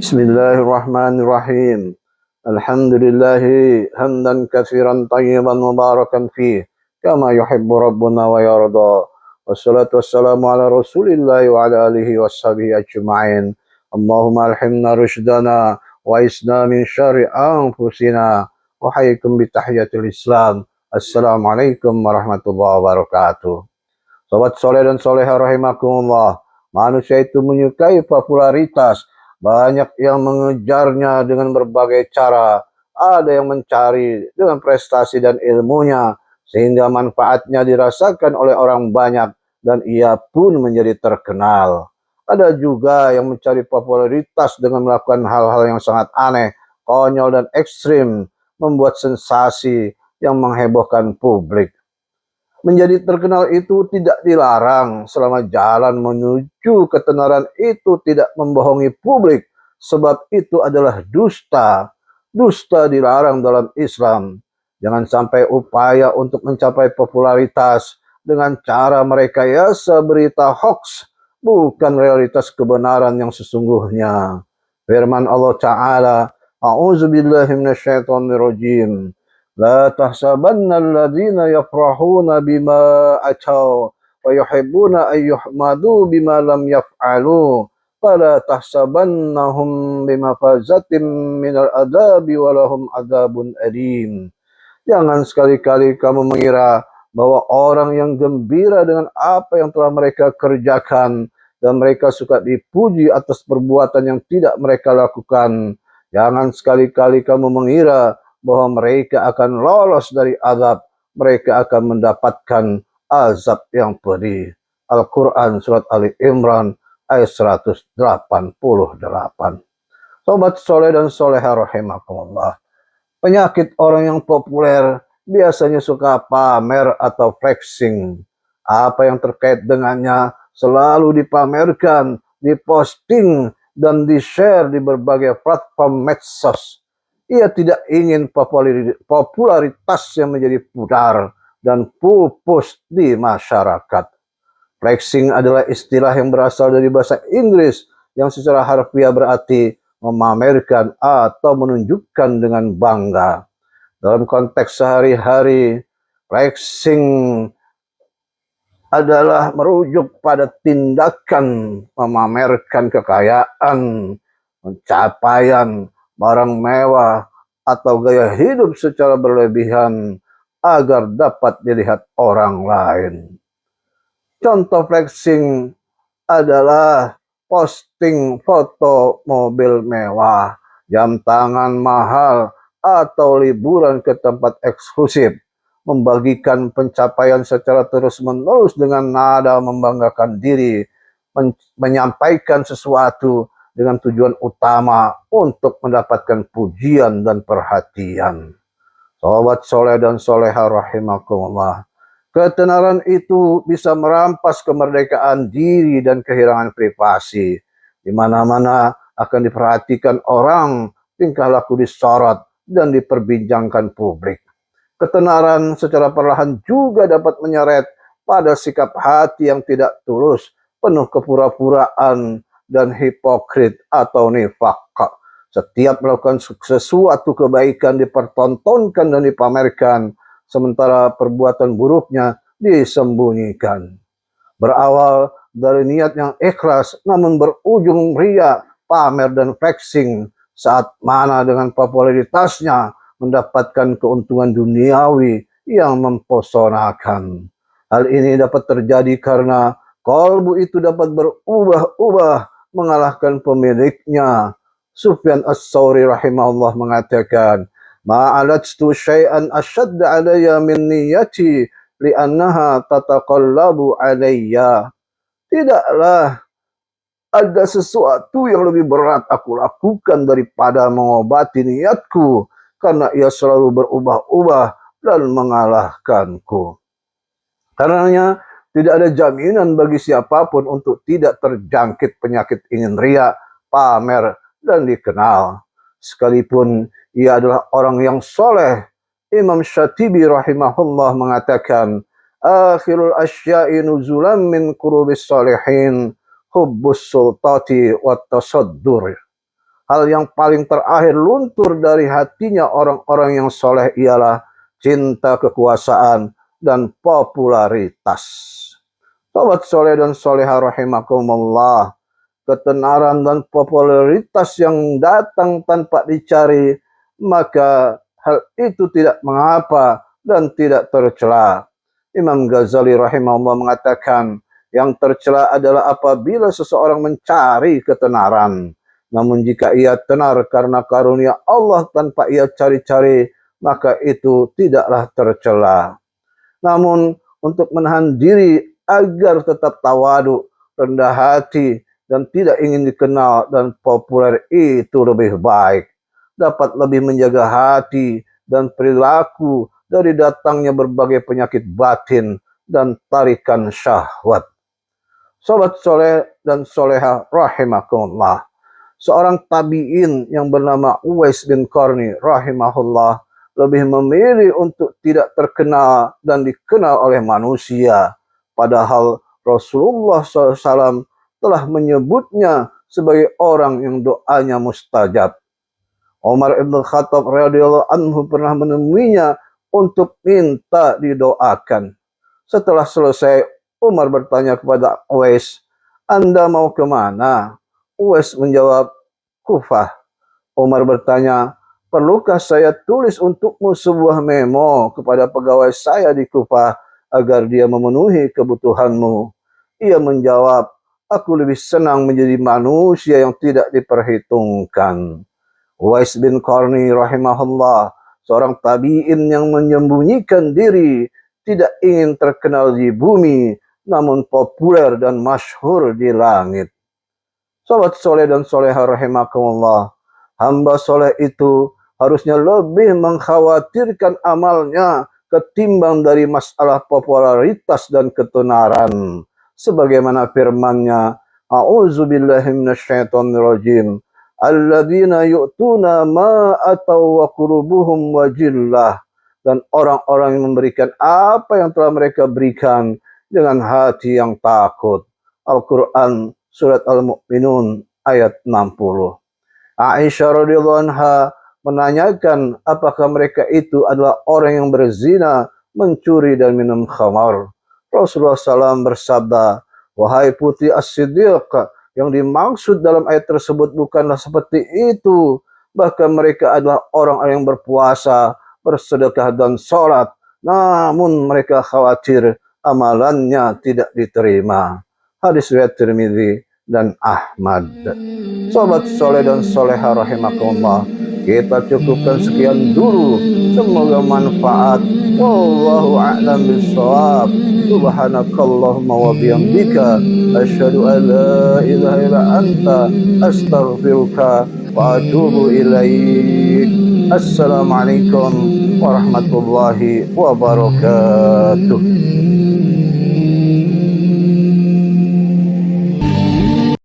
Bismillahirrahmanirrahim. Alhamdulillahi hamdan katsiran tayyiban mubarakan fih kama yuhibbu rabbuna wa yarda. Wassalatu wassalamu ala Rasulillahi wa ala alihi washabihi ajma'in. Allahumma alhimna rushdana wa isna min syarri anfusina wa hayyikum bi tahiyatil Islam. Assalamualaikum warahmatullahi wabarakatuh. Sobat soleh dan soleha rahimakumullah. Manusia itu menyukai popularitas. Banyak yang mengejarnya dengan berbagai cara. Ada yang mencari dengan prestasi dan ilmunya, sehingga manfaatnya dirasakan oleh orang banyak dan ia pun menjadi terkenal. Ada juga yang mencari popularitas dengan melakukan hal-hal yang sangat aneh, konyol dan ekstrim, membuat sensasi yang menghebohkan publik. Menjadi terkenal itu tidak dilarang selama jalan menuju ketenaran itu tidak membohongi publik, sebab itu adalah dusta. Dusta dilarang dalam Islam. Jangan sampai upaya untuk mencapai popularitas dengan cara merekayasa berita hoax, bukan realitas kebenaran yang sesungguhnya. Firman Allah Ta'ala, A'udzubillahi minasyaitonirrajim. La tahsabanna alladhina yafrahuna bima ataw wa yuhibbuna an yuhmadu bima lam yaf'alu fala tahsabannahum bimafazatin minal adabi walahum adabun alim. Jangan sekali-kali kamu mengira bahwa orang yang gembira dengan apa yang telah mereka kerjakan dan mereka suka dipuji atas perbuatan yang tidak mereka lakukan. Jangan sekali-kali kamu mengira bahwa mereka akan lolos dari azab, mereka akan mendapatkan azab yang pedih. Al-Quran Surat Ali Imran ayat 188. Sobat soleh dan soleha rahimakumullah. Penyakit orang yang populer biasanya suka pamer atau flexing. Apa yang terkait dengannya selalu dipamerkan, diposting, dan di-share di berbagai platform medsos. Ia tidak ingin popularitasnya menjadi pudar dan pupus di masyarakat. Flexing adalah istilah yang berasal dari bahasa Inggris yang secara harfiah berarti memamerkan atau menunjukkan dengan bangga. Dalam konteks sehari-hari, flexing adalah merujuk pada tindakan memamerkan kekayaan, pencapaian, barang mewah, atau gaya hidup secara berlebihan agar dapat dilihat orang lain. Contoh flexing adalah posting foto mobil mewah, jam tangan mahal, atau liburan ke tempat eksklusif, membagikan pencapaian secara terus-menerus dengan nada membanggakan diri, menyampaikan sesuatu dengan tujuan utama untuk mendapatkan pujian dan perhatian. Sobat soleh dan soleha rahimakumullah. Ketenaran itu bisa merampas kemerdekaan diri dan kehilangan privasi. Di mana-mana akan diperhatikan orang, tingkah laku disorot dan diperbincangkan publik. Ketenaran secara perlahan juga dapat menyeret pada sikap hati yang tidak tulus, penuh kepura-puraan dan hipokrit atau nifaq. Setiap melakukan sesuatu kebaikan dipertontonkan dan dipamerkan, sementara perbuatan buruknya disembunyikan. Berawal dari niat yang ikhlas, namun berujung ria, pamer dan flexing, saat mana dengan popularitasnya mendapatkan keuntungan duniawi yang mempesonakan. Hal ini dapat terjadi karena kalbu itu dapat berubah-ubah mengalahkan pemiliknya. Sufyan Ats-Tsauri rahimahullah mengatakan, ma'alajtu syai'an asyadda alayya min niyati li'annaha tataqallabu alayya. Tidaklah ada sesuatu yang lebih berat aku lakukan daripada mengobati niatku, karena ia selalu berubah-ubah dan mengalahkanku. Karenanya tidak ada jaminan bagi siapapun untuk tidak terjangkit penyakit ingin ria, pamer, dan dikenal. Sekalipun ia adalah orang yang soleh, Imam Syatibi rahimahullah mengatakan, akhirul asya'i nuzulan min qurubis salihin, hubbus sultati wat tasaddur. hal yang paling terakhir luntur dari hatinya orang-orang yang soleh ialah cinta kekuasaan dan popularitas. Sobat soleh dan soleha rahimakumullah, ketenaran dan popularitas yang datang tanpa dicari, maka hal itu tidak mengapa dan tidak tercela. Imam Ghazali rahimahullah mengatakan, yang tercela adalah apabila seseorang mencari ketenaran. Namun jika ia tenar karena karunia Allah tanpa ia cari-cari, maka itu tidaklah tercela. Namun untuk menahan diri agar tetap tawadu, rendah hati, dan tidak ingin dikenal dan populer itu lebih baik. Dapat lebih menjaga hati dan perilaku dari datangnya berbagai penyakit batin dan tarikan syahwat. Sobat soleh dan soleha rahimakumullah, seorang tabi'in yang bernama Uwais bin Qarni rahimahullah lebih memilih untuk tidak terkenal dan dikenal oleh manusia, padahal Rasulullah SAW telah menyebutnya sebagai orang yang doanya mustajab. Umar ibn Khattab radhiyallahu anhu pernah menemuinya untuk minta didoakan. Setelah selesai, Umar bertanya kepada Uwais, "Anda mau kemana?" Uwais menjawab, "Kufah." Umar bertanya, "Perlukah saya tulis untukmu sebuah memo kepada pegawai saya di Kufah agar dia memenuhi kebutuhanmu?" Ia menjawab, "Aku lebih senang menjadi manusia yang tidak diperhitungkan." Uwais bin Qarni rahimahullah, seorang tabi'in yang menyembunyikan diri, tidak ingin terkenal di bumi, namun populer dan masyhur di langit. Sobat soleh dan soleha rahimakumullah, hamba soleh itu harusnya lebih mengkhawatirkan amalnya ketimbang dari masalah popularitas dan ketenaran. Sebagaimana firman-Nya, "A'udzubillahi minasyaitonirrajim. Alladzina yu'tuna ma ataw wa qulubuhum wajillah." Dan orang-orang yang memberikan apa yang telah mereka berikan dengan hati yang takut. Al-Quran Surat Al-Mu'minun ayat 60. Aisyah radhiyallahu anha menanyakan apakah mereka itu adalah orang yang berzina, mencuri dan minum khamar. Rasulullah SAW bersabda, "Wahai putri As-Siddiq, yang dimaksud dalam ayat tersebut bukanlah seperti itu. Bahkan mereka adalah orang yang berpuasa, bersedekah dan sholat, namun mereka khawatir amalannya tidak diterima." Hadis riwayat Tirmidzi dan Ahmad. Sobat soleh dan soleha rahimakumullah, kita cukupkan sekian dulu. Semoga manfaat. Wallahu a'lam bishawab. Subhanakallahumma wa bihamdika asyhadu an la ilaha illa anta astaghfiruka wa atubu ilaik. Assalamualaikum warahmatullahi wabarakatuh.